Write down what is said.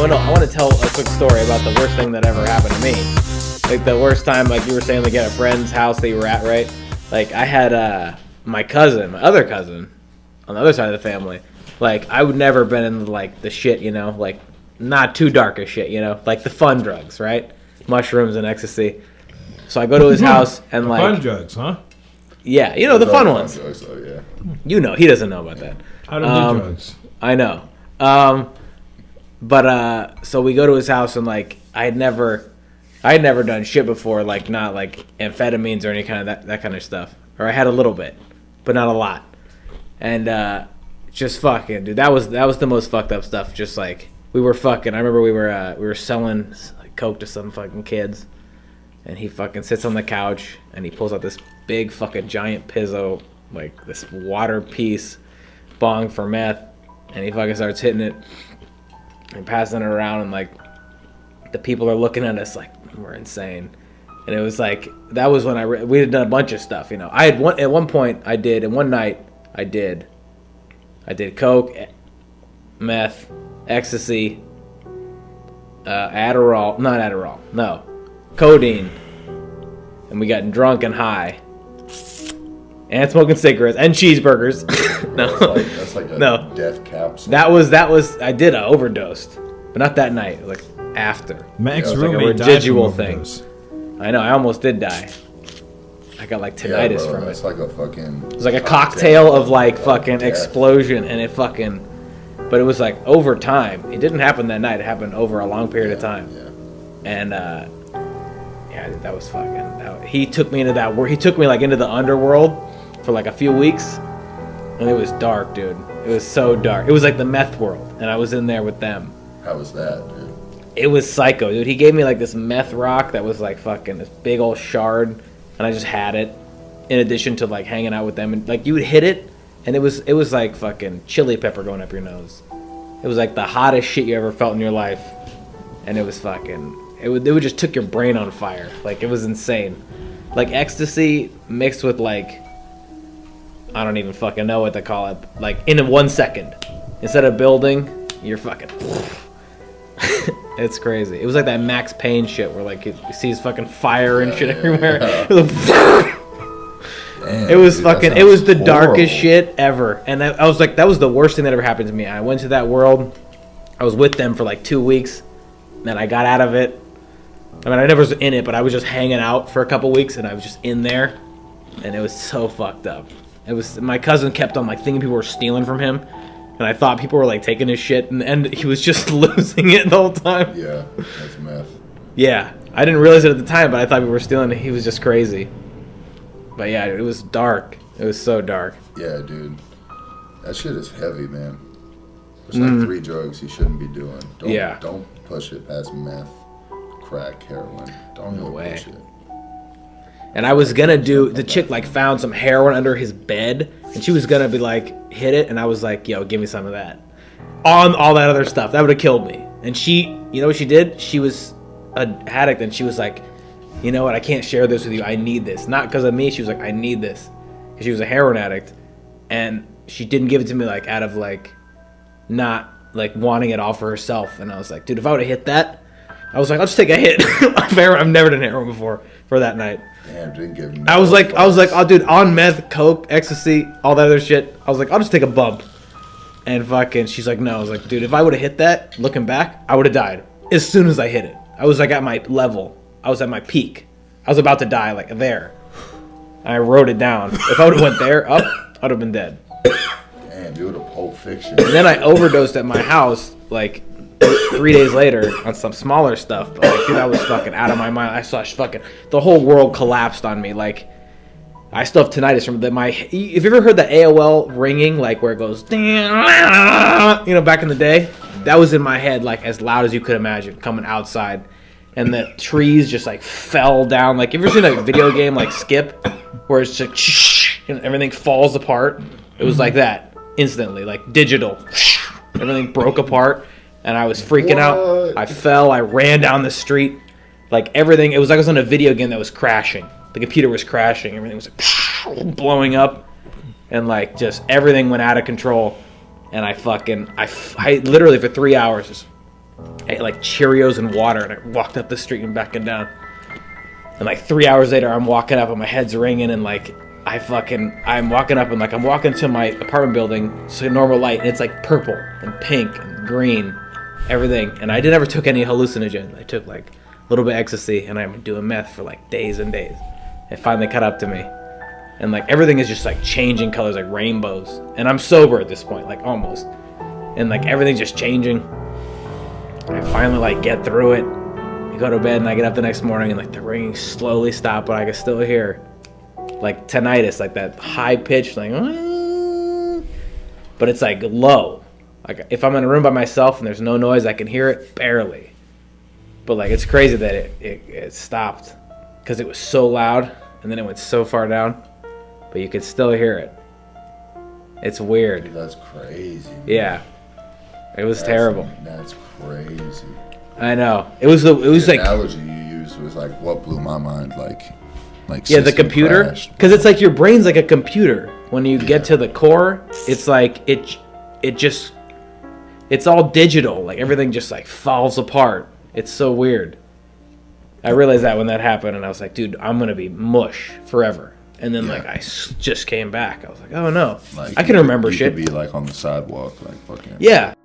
I want to tell a quick story about the worst thing that ever happened to me. Like the worst time, like you were saying, like at a friend's house that you were at, right? Like I had my other cousin, on the other side of the family. Like I would never been in like the shit, you know, like not too dark as shit, you know, like the fun drugs, right? Mushrooms and ecstasy. So I go to his house and like fun drugs, huh? Yeah, you know the fun ones. Drugs, oh, yeah. You know, he doesn't know about that. I don't do drugs. I know. But so we go to his house and like I had never done shit before, like not like amphetamines or any kind of that kind of stuff. Or I had a little bit, but not a lot. And just fucking, dude, that was the most fucked up stuff. Just like we were fucking. I remember we were selling like, coke to some fucking kids, and he fucking sits on the couch and he pulls out this big fucking giant pizzo, like this water piece bong for meth, and he fucking starts hitting it and passing it around, and like the people are looking at us like we're insane. And it was like that was when we had done a bunch of stuff, you know. At one point I did, and one night I did coke, meth, ecstasy, codeine, and we got drunk and high, and smoking cigarettes and cheeseburgers. That's like a death capsule. That was I did a overdosed, but not that night. It was like after. My like ex-roommate a died from residual thing. overdose. I know. I almost did die. I got like tinnitus from It's it. like a fucking. It was like a cocktail of like fucking explosion, and it fucking. But it was like over time. It didn't happen that night. It happened over a long period of time. Yeah. And yeah, that was fucking. He took me into that. He took me like into the underworld for like a few weeks, and it was dark, dude. It was so dark. It was like the meth world, and I was in there with them. How was that, dude? It was psycho, dude. He gave me like this meth rock that was like fucking this big old shard, and I just had it. In addition to like hanging out with them, and like you would hit it, and it was like fucking chili pepper going up your nose. It was like the hottest shit you ever felt in your life, and it was fucking. It would just took your brain on fire. Like it was insane. Like ecstasy mixed with like I don't even fucking know what to call it. Like in 1 second, instead of building, you're fucking. It's crazy. It was like that Max Payne shit where like you see his fucking fire and shit everywhere. Damn, it was dude, fucking. It was the darkest shit ever, and I was like, that was the worst thing that ever happened to me. I went to that world. I was with them for like 2 weeks, then I got out of it. I mean, I never was in it, but I was just hanging out for a couple weeks, and I was just in there, and it was so fucked up. It was my cousin kept on like thinking people were stealing from him. And I thought people were like taking his shit, and he was just losing it the whole time. Yeah, that's meth. Yeah, I didn't realize it at the time, but I thought people were stealing it. He was just crazy. But yeah, it was dark. It was so dark. Yeah, dude. That shit is heavy, man. There's like 3 drugs you shouldn't be doing. Don't push it past meth, crack, heroin. Don't push it. And I was gonna the chick like found some heroin under his bed, and she was gonna be like, hit it, and I was like, yo, give me some of that. On all that other stuff. That would have killed me. And she, you know what she did? She was an addict, and she was like, you know what, I can't share this with you. I need this. Not because of me, she was like, I need this. Because she was a heroin addict. And she didn't give it to me like out of like, not like wanting it all for herself. And I was like, dude, if I would have hit that, I was like, I'll just take a hit of heroin. I've never done heroin before for that night. Damn, didn't give me I was like, oh, dude, on meth, coke, ecstasy, all that other shit. I was like, I'll just take a bump. And fucking, she's like, no. I was like, dude, if I would have hit that, looking back, I would have died as soon as I hit it. I was like at my level. I was at my peak. I was about to die, like there. And I wrote it down. If I would have went there, up, I would have been dead. Damn, dude, a Pulp Fiction. And then I overdosed at my house, like 3 days later on some smaller stuff. But like, dude, I was fucking out of my mind. I saw fucking the whole world collapsed on me. Like, I still have tinnitus from Have you ever heard the AOL ringing, like where it goes, you know, back in the day? That was in my head, like as loud as you could imagine, coming outside. And the trees just like fell down. Like, you ever seen a video game like Skip, where it's like and everything falls apart? It was like that instantly, like digital. Everything broke apart, and I was freaking out. I fell. I ran down the street. Like everything, it was like I was on a video game that was crashing. The computer was crashing. Everything was like blowing up, and like just everything went out of control. And I literally for 3 hours just I ate like Cheerios and water, and I walked up the street and back and down. And like 3 hours later, I'm walking up and my head's ringing, and like I'm walking up and like I'm walking to my apartment building, so normal light, and it's like purple and pink and green, everything. And I never took any hallucinogens. I took like a little bit of ecstasy, and I've been doing meth for like days and days. It finally caught up to me, and like everything is just like changing colors, like rainbows. And I'm sober at this point, like almost, and like everything's just changing. I finally like get through it. I go to bed and I get up the next morning and like the ringing slowly stopped, but I can still hear like tinnitus, like that high pitch, like, but it's like low. Like if I'm in a room by myself and there's no noise, I can hear it barely. But like it's crazy that it stopped because it was so loud and then it went so far down, but you could still hear it. It's weird. Dude, that's crazy. Man. Yeah, it was terrible. That's crazy. I know. It was like the analogy you used was like what blew my mind. Like yeah, the computer, because it's like your brain's like a computer. When you get to the core, it's like it's all digital. Like everything just like falls apart. It's so weird. I realized that when that happened, and I was like, dude, I'm gonna be mush forever. And then like I just came back. I was like, oh no, like, I can remember shit. You could be like on the sidewalk, like fucking. Yeah.